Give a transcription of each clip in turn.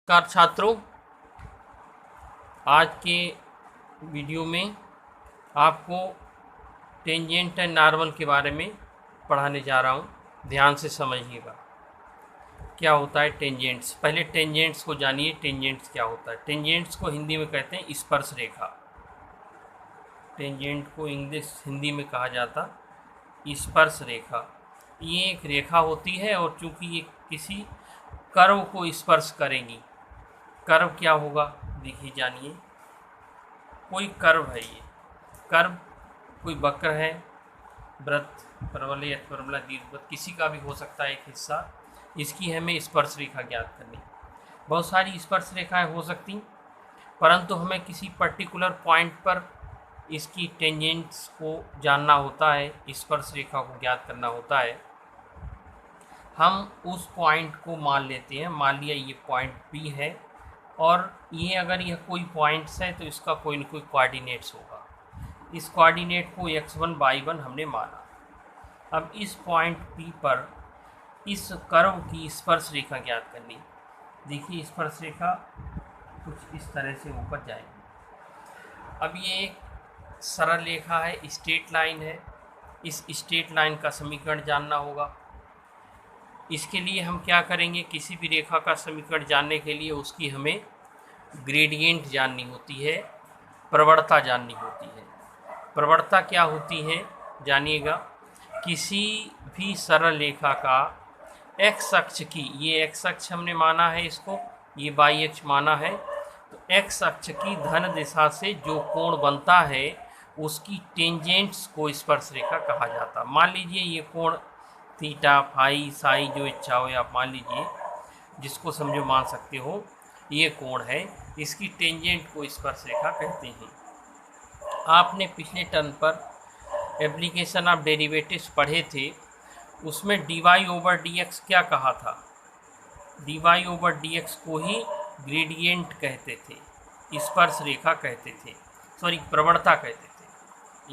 नमस्कार छात्रों, आज के वीडियो में आपको टेंजेंट एंड नॉर्मल के बारे में पढ़ाने जा रहा हूँ। ध्यान से समझिएगा क्या होता है टेंजेंट्स। पहले टेंजेंट्स को जानिए, टेंजेंट्स क्या होता है। टेंजेंट्स को हिंदी में कहते हैं स्पर्श रेखा। टेंजेंट को हिंदी में कहा जाता स्पर्श रेखा। ये एक रेखा होती है और चूंकि ये किसी कर्व को स्पर्श करेगी। कर्व क्या होगा देखिए, जानिए। कोई कर्व है, ये कर्व कोई वक्र है, वृत्त, परवलय, परवलय, दीर्घवृत्त, किसी का भी हो सकता है एक हिस्सा। इसकी हमें स्पर्श रेखा ज्ञात करनी। बहुत सारी स्पर्श रेखाएं हो सकती, परंतु हमें किसी पर्टिकुलर पॉइंट पर इसकी टेंजेंट्स को जानना होता है, स्पर्श रेखा को ज्ञात करना होता है। हम उस पॉइंट को मान लेते हैं। मान लिया ये पॉइंट P है और ये अगर यह कोई पॉइंट्स है तो इसका कोई न कोई कोऑर्डिनेट्स होगा। इस कोऑर्डिनेट को x1 y1 हमने माना। अब इस पॉइंट P पर इस कर्व की स्पर्श रेखा ज्ञात करनी। देखिए स्पर्श रेखा कुछ इस तरह से ऊपर जाएगी। अब ये एक सरल रेखा है, स्ट्रेट लाइन है। इस स्ट्रेट लाइन का समीकरण जानना होगा। इसके लिए हम क्या करेंगे, किसी भी रेखा का समीकरण जानने के लिए उसकी हमें ग्रेडियंट जाननी होती है, प्रवणता जाननी होती है। प्रवणता क्या होती है जानिएगा। किसी भी सरल रेखा का x अक्ष की, ये x अक्ष हमने माना है, इसको ये y अक्ष माना है, तो x अक्ष की धन दिशा से जो कोण बनता है उसकी टेंजेंट्स को स्पर्श रेखा कहा जाता। मान लीजिए ये कोण थीटा, फाई, साई, जो इच्छा हो आप मान लीजिए, जिसको समझो मान सकते हो। ये कोण है, इसकी टेंजेंट को स्पर्श रेखा कहते हैं। आपने पिछले टर्म पर एप्लीकेशन ऑफ डेरिवेटिव्स पढ़े थे, उसमें dy/dx क्या कहा था। dy/dx को ही ग्रेडियंट कहते थे, स्पर्श रेखा कहते थे, सॉरी प्रवणता कहते थे।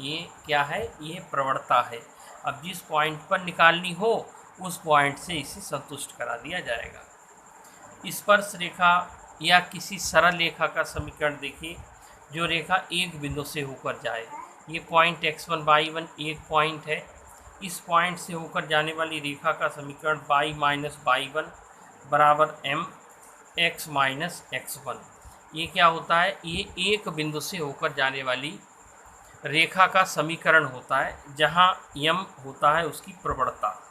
ये क्या है, ये प्रवणता है। अब जिस पॉइंट पर निकालनी हो उस पॉइंट से इसे संतुष्ट करा दिया जाएगा। स्पर्श रेखा या किसी सरल रेखा का समीकरण देखिए, जो रेखा एक बिंदु से होकर जाए। ये पॉइंट x1 y1 एक पॉइंट है। इस पॉइंट से होकर जाने वाली रेखा का समीकरण y-y1 बराबर mx-x1। ये क्या होता है, ये एक बिंदु से होकर जाने वाली रेखा का समीकरण होता है, जहाँ m होता है उसकी प्रवणता,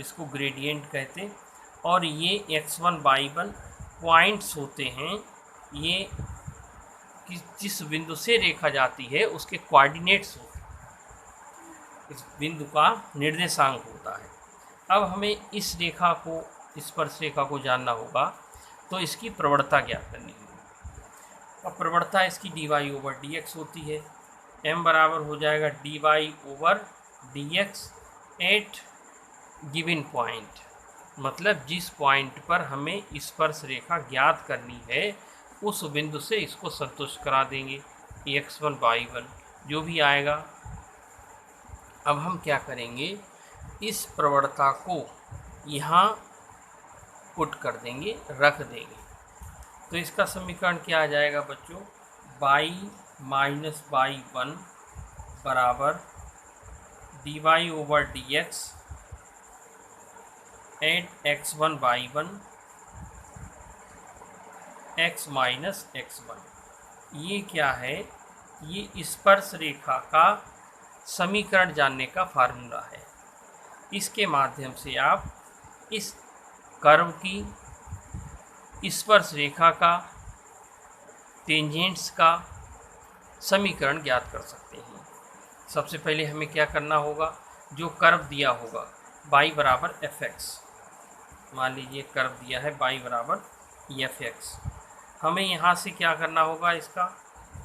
इसको ग्रेडियंट कहते हैं। और ये x1 y1 पॉइंट्स होते हैं, ये जिस बिंदु से रेखा जाती है उसके कोऑर्डिनेट्स होते हैं, इस बिंदु का निर्देशांक होता है। अब हमें इस रेखा को, स्पर्श रेखा को जानना होगा, तो इसकी प्रवणता ज्ञात करनी होगी। अब प्रवणता इसकी dy/dx होती है। m बराबर हो जाएगा dy/dx एट गिवन पॉइंट, मतलब जिस पॉइंट पर हमें स्पर्श रेखा ज्ञात करनी है उस बिंदु से इसको संतुष्ट करा देंगे, x1 y1 जो भी आएगा। अब हम क्या करेंगे, इस प्रवणता को यहाँ पुट कर देंगे, रख देंगे। तो इसका समीकरण क्या आ जाएगा बच्चों, y-y1 बराबर dy/dx eight x1 y1 x-x1। ये क्या है, ये स्पर्श रेखा का समीकरण जानने का फार्मूला है। इसके माध्यम से आप इस कर्व की, स्पर्श रेखा का, टेंजेंट्स का समीकरण ज्ञात कर सकते हैं। सबसे पहले हमें क्या करना होगा, जो कर्व दिया होगा y बराबर fx, मान लीजिए कर्व दिया है y बराबर fx, हमें यहाँ से क्या करना होगा, इसका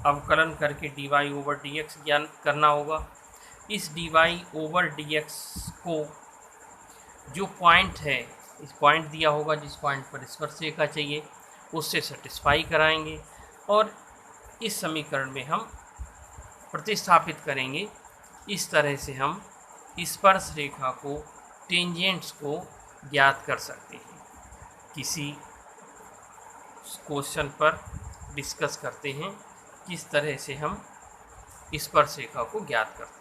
अवकलन करके dy/dx ज्ञात करना होगा। इस dy/dx को जो पॉइंट है, इस पॉइंट दिया होगा जिस पॉइंट पर स्पर्श रेखा चाहिए उससे सेटिस्फाई कराएंगे और इस समीकरण में हम प्रतिस्थापित करेंगे। इस तरह से हम स्पर्श रेखा को, टेंजेंट्स को ज्ञात कर सकते हैं। किसी क्वेश्चन पर डिस्कस करते हैं किस तरह से हम स्पर्श रेखा को ज्ञात करते हैं।